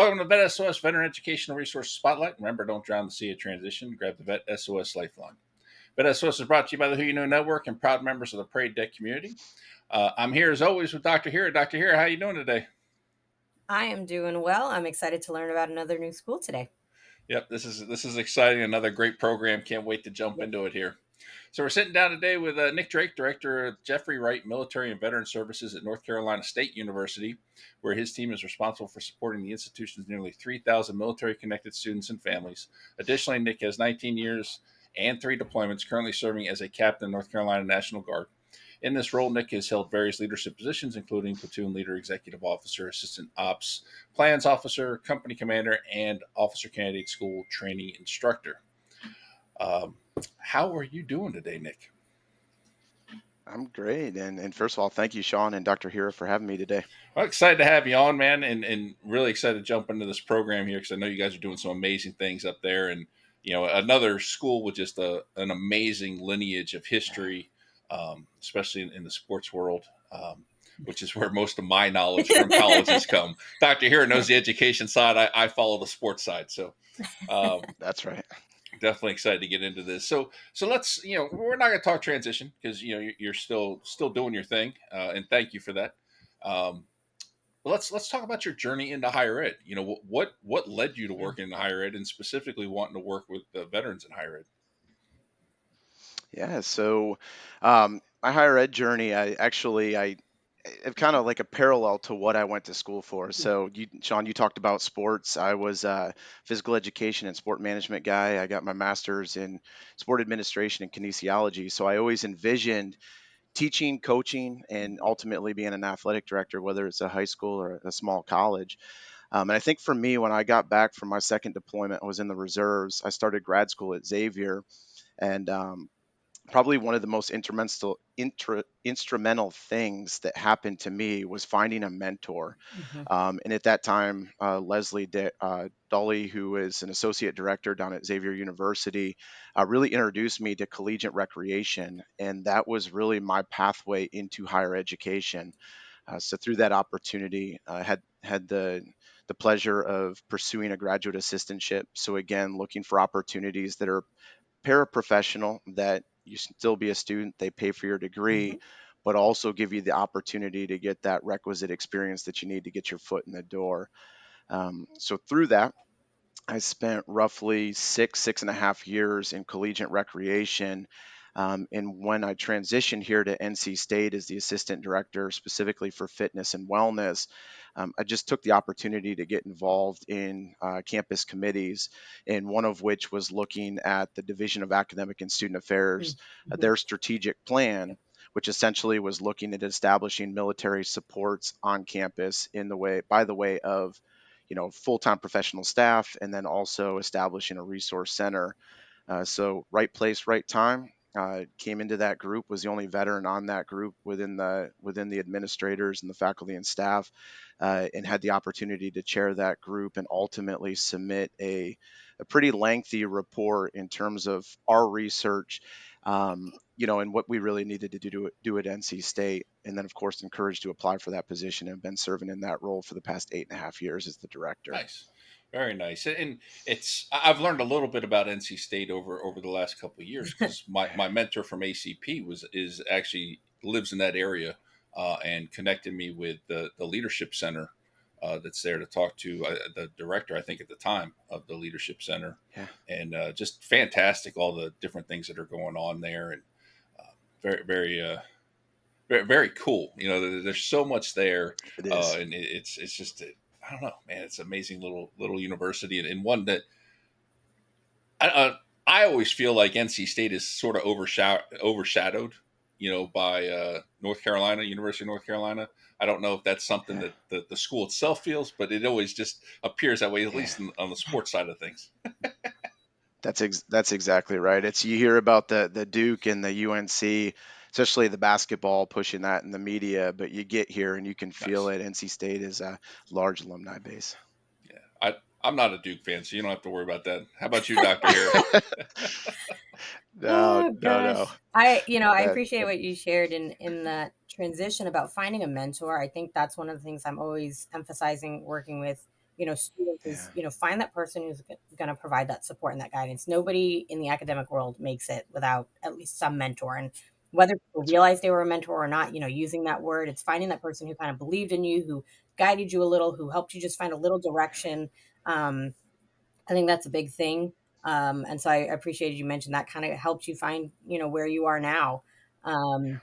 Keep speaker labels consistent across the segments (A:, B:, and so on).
A: Welcome to VET S.O.S Veteran Educational Resource Spotlight. Remember, don't drown the sea of transition. Grab the VET S.O.S Lifeline. VET S.O.S is brought to you by the Who You Know Network and proud members of the Parade Deck community. I'm here as always with Dr. Hira. Dr. Hira, how are you doing today?
B: I am doing well. I'm excited to learn about another new school today.
A: Yep, this is exciting. Another great program. Can't wait to jump
B: Yep.
A: into it here. So we're sitting down today with Nick Drake, Director of Jeffrey Wright Military and Veteran Services at North Carolina State University, where his team is responsible for supporting the institution's nearly 3,000 military-connected students and families. Additionally, Nick has 19 years and 3 deployments, currently serving as a captain in North Carolina National Guard. In this role, Nick has held various leadership positions, including platoon leader, executive officer, assistant ops, plans officer, company commander, and officer candidate school trainee instructor. Um, how are you doing today, Nick?
C: I'm great. And first of all, thank you, Sean and Dr. Hira, for having me today.
A: Well, excited to have you on, man, and really excited to jump into this program here because I know you guys are doing some amazing things up there, and another school with just an amazing lineage of history, especially in the sports world, which is where most of my knowledge from colleges come. Dr. Hira knows the education side; I follow the sports side, so
C: That's right.
A: definitely excited to get into this. So let's we're not going to talk transition because you're still doing your thing, and thank you for that. Um, let's talk about your journey into higher ed. What led you to work in higher ed, and specifically wanting to work with the veterans in higher ed.
C: Yeah. So, my higher ed journey, I it's kind of like a parallel to what I went to school for. So, Sean, you talked about sports. I was a physical education and sport management guy. I got my master's in sport administration and kinesiology. So, I always envisioned teaching, coaching, and ultimately being an athletic director, whether it's a high school or a small college. And I think for me, when I got back from my second deployment, I was in the reserves. I started grad school at Xavier, and probably one of the most instrumental things that happened to me was finding a mentor.
B: Mhm.
C: And at that time, Dolly, who is an associate director down at Xavier University, really introduced me to collegiate recreation, and that was really my pathway into higher education. So through that opportunity, I had the pleasure of pursuing a graduate assistantship. So again, looking for opportunities that are paraprofessional, that you still be a student, they pay for your degree,
B: Mhm.
C: but also give you the opportunity to get that requisite experience that you need to get your foot in the door. So through that, I spent roughly 6.5 years in collegiate recreation. And when I transitioned here to NC State as the assistant director, specifically for fitness and wellness, I just took the opportunity to get involved in campus committees, and one of which was looking at the Division of Academic and Student Affairs,
B: Mhm.
C: their strategic plan, which essentially was looking at establishing military supports on campus by the way of full-time professional staff, and then also establishing a resource center. So right place, right time. Came into that group, was the only veteran on that group within the administrators and the faculty and staff, and had the opportunity to chair that group and ultimately submit a pretty lengthy report in terms of our research, and what we really needed to do at NC State. And then, of course, encouraged to apply for that position and been serving in that role for the past 8.5 years as the director.
A: Nice, very nice. And I've learned a little bit about NC State over the last couple of years because my mentor from ACP is actually lives in that area, and connected me with the leadership center that's there to talk to the director, I think, at the time of the leadership center,
C: Yeah,
A: and just fantastic all the different things that are going on there, and very very very cool. There's so much there,
C: it is.
A: and it's just I don't know, man. It's an amazing little university, and one that I, I always feel like NC State is sort of overshadowed, by North Carolina, University of North Carolina. I don't know if that's something
C: Yeah,
A: that the school itself feels, but it always just appears that way, at
C: yeah.
A: least on the sports side of things.
C: That's exactly right. It's you hear about the Duke and the UNC, especially the basketball pushing that in the media, but you get here and you can feel
A: Nice.
C: it. NC State is a large alumni base.
A: Yeah, I'm not a Duke fan, so you don't have to worry about that. How about you, Doctor Hare?
C: No,
B: Oh
C: no, no.
B: gosh. I
C: That
B: appreciate what you shared in that transition about finding a mentor. I think that's one of the things I'm always emphasizing working with students is,
C: Yeah.
B: find that person who's going to provide that support and that guidance. Nobody in the academic world makes it without at least some mentor. And whether people
C: That's right.
B: realize they were a mentor or not, using that word, it's finding that person who kind of believed in you, who guided you a little, who helped you just find a little direction. Um, I think that's a big thing. And so I appreciated you mentioned that kind of helped you find, where you are now. Um,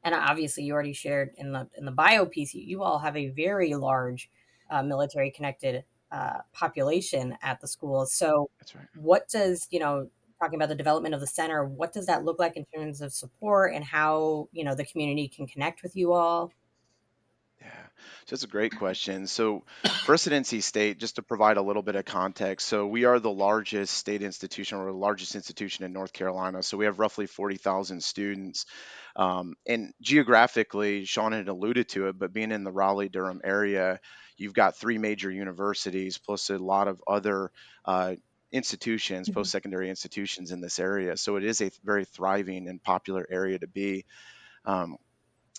B: and obviously, you already shared in the bio piece, you all have a very large military connected population at the school. So,
C: That's right.
B: what does talking about the development of the center? What does that look like in terms of support and how the community can connect with you all?
C: Yeah, so that's a great question. So, for us at NC State, just to provide a little bit of context, so we are the largest state institution or the largest institution in North Carolina. So we have roughly 40,000 students. And geographically, Sean had alluded to it, but being in the Raleigh Durham area, you've got three major universities plus a lot of other institutions,
B: Mhm.
C: post secondary institutions in this area. So it is a very thriving and popular area to be. Um,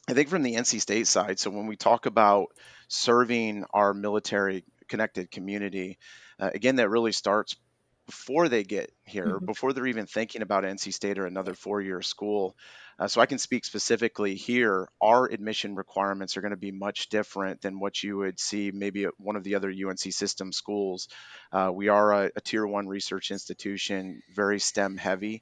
C: I think from the NC State side, so when we talk about serving our military connected community, again, that really starts before they get here,
B: Mhm.
C: before they're even thinking about NC State or another 4 year school. So I can speak specifically here. Our admission requirements are going to be much different than what you would see maybe at one of the other UNC system schools. We are a tier one research institution, very STEM heavy.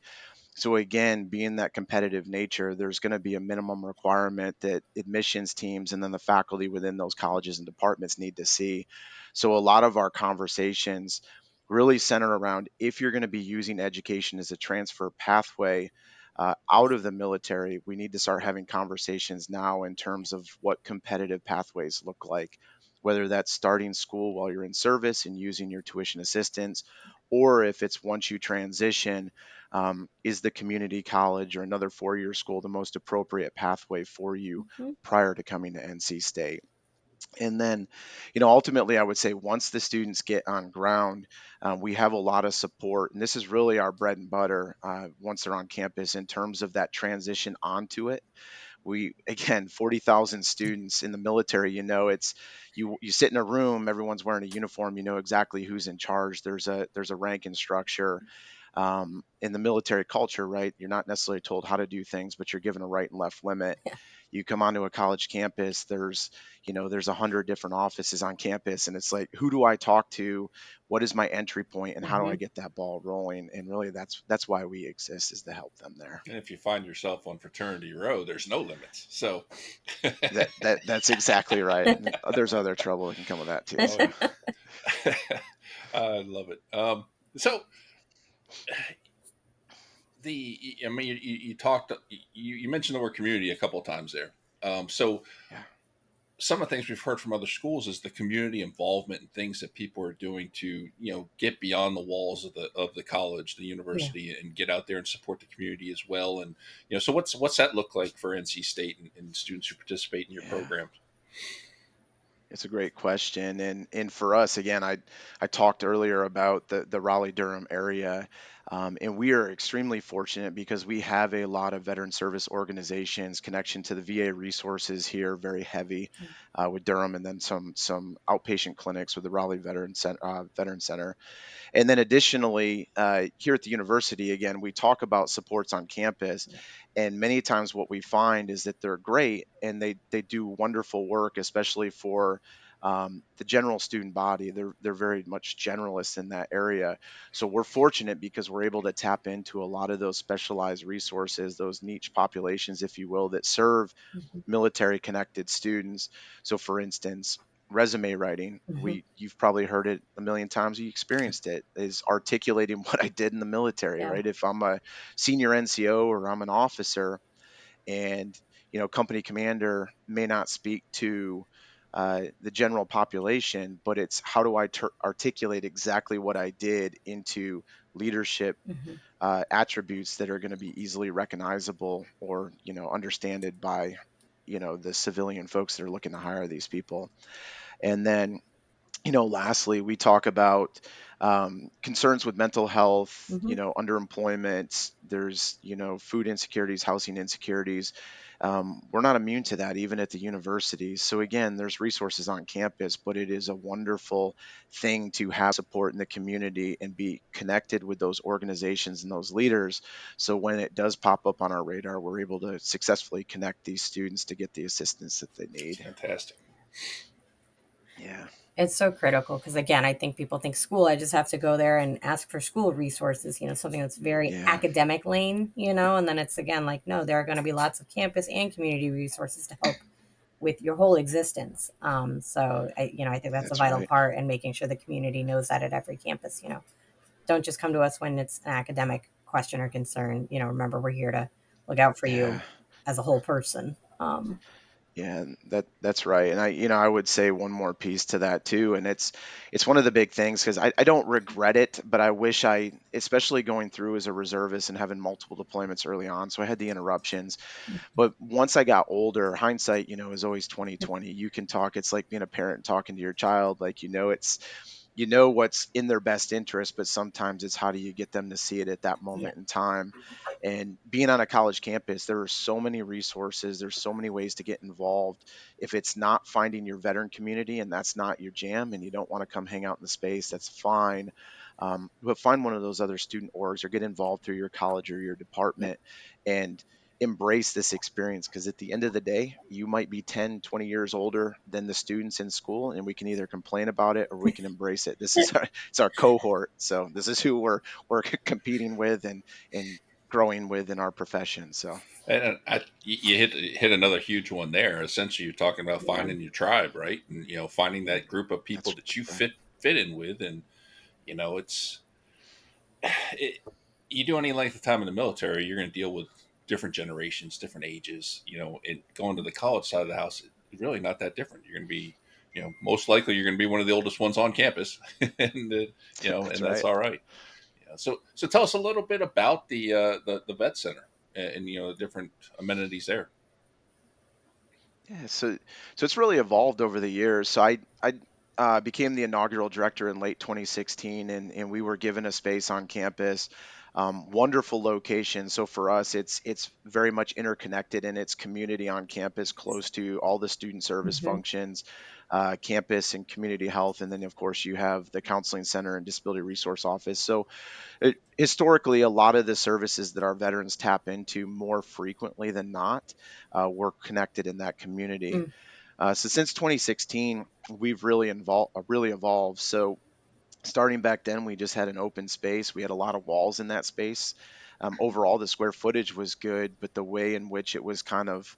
C: So again, being that competitive nature, there's going to be a minimum requirement that admissions teams and then the faculty within those colleges and departments need to see. So a lot of our conversations really center around if you're going to be using education as a transfer pathway out of the military, we need to start having conversations now in terms of what competitive pathways look like, whether that's starting school while you're in service and using your tuition assistance, or if it's once you transition, is the community college or another 4 year school the most appropriate pathway for you
B: Mhm.
C: prior to coming to NC State? And then, ultimately, I would say once the students get on ground, we have a lot of support. And this is really our bread and butter once they're on campus in terms of that transition onto it. We, again, 40,000 students in the military, it's you sit in a room, everyone's wearing a uniform, you know exactly who's in charge. There's a rank and structure in the military culture, right? You're not necessarily told how to do things, but you're given a right and left limit.
B: Yeah.
C: You come onto a college campus, there's 100 different offices on campus, and it's like, who do I talk to? What is my entry point, and how do I
B: Mhm.
C: get that ball rolling? And really, that's why we exist, is to help them there.
A: And if you find yourself on fraternity row, there's no limits. So,
C: That's exactly right. And there's other trouble that can come with that too.
A: oh
C: So
A: yeah, I love it. So I mean, you talked, you mentioned the word community a couple of times there. So
C: yeah,
A: some of the things we've heard from other schools is the community involvement and things that people are doing to get beyond the walls of the college, the
B: Yeah.
A: university, and get out there and support the community as well. And so what's that look like for NC State and students who participate in your
C: yeah.
A: programs?
C: It's a great question, and for us, again, I talked earlier about the Raleigh Durham area, and we are extremely fortunate because we have a lot of veteran service organizations. Connection to the VA resources here very heavy
B: Yeah.
C: with Durham, and then some outpatient clinics with the Raleigh Veteran Center. And then additionally, here at the university, again, we talk about supports on campus,
B: Yeah.
C: and many times what we find is that they're great and they do wonderful work, especially for the general student body. They're very much generalists in that area. So we're fortunate because we're able to tap into a lot of those specialized resources, those niche populations, if you will, that serve
B: Mhm.
C: military connected students. So for instance, resume writing,
B: Mhm.
C: you've probably heard it a million times, you experienced it, is articulating what I did in the military,
B: Yeah.
C: right? If I'm a senior NCO or I'm an officer, and company commander may not speak to the general population, but it's how do I articulate exactly what I did into leadership
B: Mhm.
C: attributes that are going to be easily recognizable or understood by the civilian folks that are looking to hire these people. And then Lastly, we talk about concerns with mental health,
B: Hmm.
C: underemployment. There's, food insecurities, housing insecurities. We're not immune to that, even at the universities. So again, there's resources on campus, but it is a wonderful thing to have support in the community and be connected with those organizations and those leaders. So when it does pop up on our radar, we're able to successfully connect these students to get the assistance that they need.
A: Fantastic.
C: Yeah.
B: It's so critical because, again, I think people think school, I just have to go there and ask for school resources, something that's very
C: Yeah.
B: academic lane, and then it's again like, no, there are going to be lots of campus and community resources to help with your whole existence. So I think that's a
C: That's
B: vital
C: right.
B: part, and making sure the community knows that at every campus. Don't just come to us when it's an academic question or concern. Remember, we're here to look out for
C: Yeah.
B: you as a whole person.
C: Yeah, that's right. And I would say one more piece to that too. And it's one of the big things because I don't regret it, but I wish especially going through as a reservist and having multiple deployments early on. So I had the interruptions. But once I got older, hindsight, is always 2020. You can talk, it's like being a parent talking to your child, like, what's in their best interest, but sometimes it's how do you get them to see it at that
B: Yeah.
C: moment in time. And being on a college campus, there are so many resources, there's so many ways to get involved. If it's not finding your veteran community and that's not your jam and you don't want to come hang out in the space, that's fine. But find one of those other student orgs or get involved through your college or your
B: Yeah.
C: department and embrace this experience, because at the end of the day you might be 10-20 years older than the students in school, and we can either complain about it or we can embrace it. This is it's our cohort, so this is who we're competing with and growing with in our profession. So
A: And you hit another huge one there. Essentially, you're talking about
B: Yeah.
A: finding your tribe, right? And finding that group of people
C: that's
A: that you
C: right.
A: fit in with, and it's it, you do any length of time in the military, you're going to deal with different generations, different ages. And going to the college side of the house, it's really not that different. You're going to be, most likely you're going to be one of the oldest ones on campus,
C: That's
A: and that's
C: right.
A: all right. So tell us a little bit about the vet center and the different amenities there.
C: Yeah, so it's really evolved over the years. So I became the inaugural director in late 2016, and we were given a space on campus. Wonderful location. So for us, it's very much interconnected in its community on campus, close to all the student service
B: Hmm.
C: functions, campus and community health, and then of course you have the counseling center and disability resource office. So historically, a lot of the services that our veterans tap into more frequently than not were connected in that community.
B: Mm.
C: So since 2016, we've really evolved. So starting back then, we just had an open space. We had a lot of walls in that space. Overall, the square footage was good, but the way in which it was kind of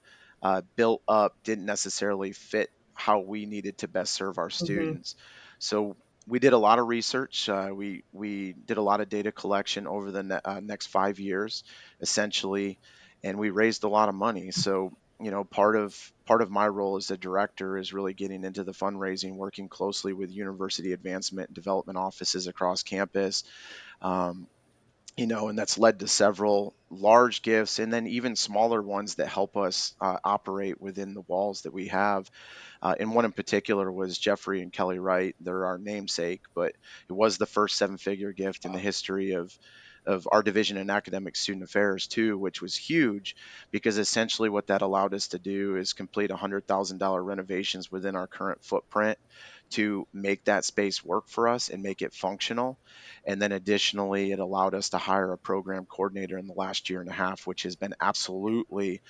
C: built up didn't necessarily fit how we needed to best serve our
B: Hmm.
C: students. So we did a lot of research. We did a lot of data collection over the next 5 years, essentially, and we raised a lot of money. So part of my role as a director is really getting into the fundraising, working closely with university advancement and development offices across campus. um, and that's led to several large gifts and then even smaller ones that help us operate within the walls that we have. And one in particular was Jeffrey and Kelly Wright. They're our namesake, but it was the first seven-figure gift in the history of our division in academic student affairs too, which was huge because essentially what that allowed us to do is complete $100,000 renovations within our current footprint to make that space work for us and make it functional. And then additionally, it allowed us to hire a program coordinator in the last year and a half, which has been absolutely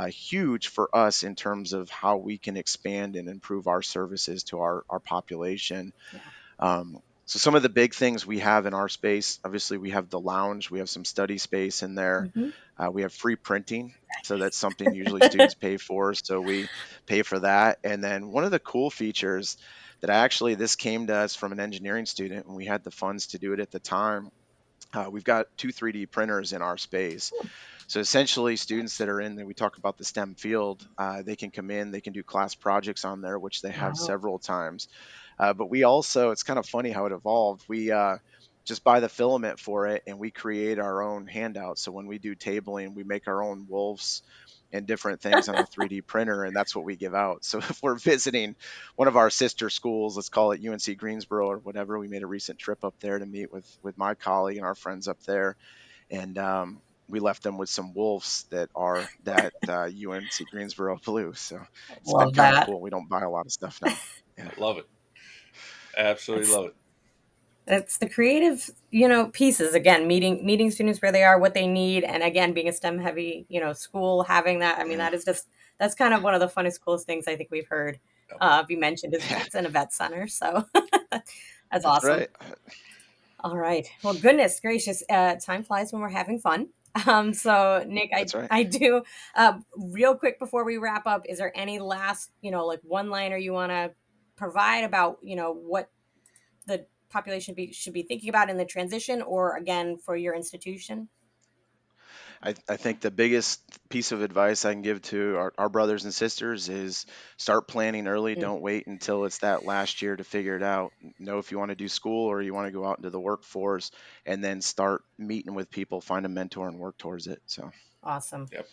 C: huge for us in terms of how we can expand and improve our services to our population.
B: Yeah.
C: So some of the big things we have in our space, obviously we have the lounge, we have some study space in there,
B: Hmm.
C: we have free printing. So that's something usually students pay for. So we pay for that. And then one of the cool features that this came to us from an engineering student, and we had the funds to do it at the time. We've got two 3D printers in our space. So essentially, students that are in there, we talk about the STEM field, they can come in, they can do class projects on there, which they have
B: Wow.
C: several times. But we also, it's kind of funny how it evolved. just buy the filament for it, and we create our own handouts. So when we do tabling, we make our own wolves and different things on a 3D printer, and that's what we give out. So if we're visiting one of our sister schools, let's call it UNC Greensboro or whatever, we made a recent trip up there to meet with my colleague and our friends up there, and we left them with some wolves that are that UNC Greensboro blue. So it's been
B: Love
C: kind of
B: that.
C: cool. We don't buy a lot of stuff now. Yeah,
A: I love it. Absolutely
B: It's
A: love it.
B: it's the creative, pieces, again, meeting students where they are, what they need, and again, being a STEM heavy, school, having that. I mean,
C: yeah,
B: that's kind of one of the funnest, coolest things I think we've heard.
A: Yep.
B: You mentioned is
C: yeah,
B: it's in a vet center, so that's
C: that's
B: awesome.
C: right.
B: All right. Well, goodness gracious, time flies when we're having fun. So Nick, I
C: That's right.
B: I do real quick before we wrap up. Is there any last, like one liner you want to provide about, what the population should be thinking about in the transition, or again for your institution?
C: I think the biggest piece of advice I can give to our brothers and sisters is start planning early.
B: Mm,
C: Don't wait until it's that last year to figure it out. Know if you want to do school or you want to go out into the workforce, and then start meeting with people, find a mentor, and work towards it. So,
B: awesome.
A: Yep.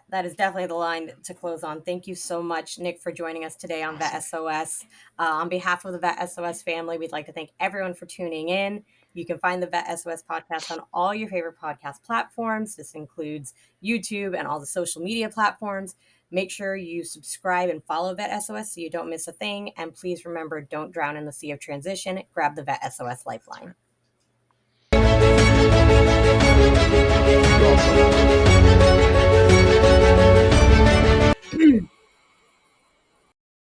B: That is definitely the line to close on. Thank you so much, Nick, for joining us today on VET
C: awesome.
B: SOS. On behalf of the VET SOS family, we'd like to thank everyone for tuning in. You can find the VET SOS podcast on all your favorite podcast platforms. This includes YouTube and all the social media platforms. Make sure you subscribe and follow VET SOS so you don't miss a thing. And please remember, don't drown in the sea of transition. Grab the VET SOS
C: That's
B: lifeline.
C: right.